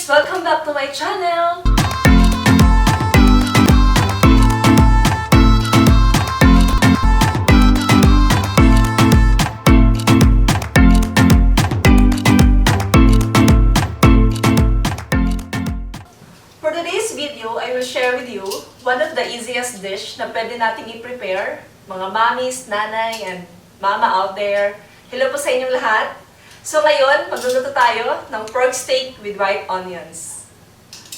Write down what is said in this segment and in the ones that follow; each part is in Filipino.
Welcome back to my channel! For today's video, I will share with you one of the easiest dish na pwede nating i-prepare, mga mommies, nanay, and mama out there. Hello po sa inyong lahat! So ngayon, magluluto tayo ng pork steak with white onions.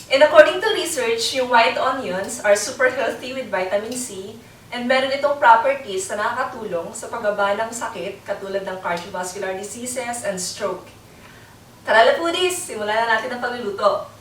And according to research, yung white onions are super healthy with vitamin C and meron itong properties na nakakatulong sa pagbaba ng sakit katulad ng cardiovascular diseases and stroke. Tara na foodies! Simulan na natin ang pagluluto.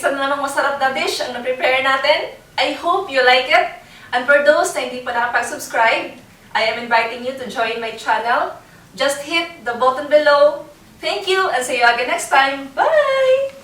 isa na namang masarap na dish ang na-prepare natin. I hope you like it. And for those na hindi pa nakapag-subscribe, I am inviting you to join my channel. Just hit the button below. Thank you and see you again next time. Bye!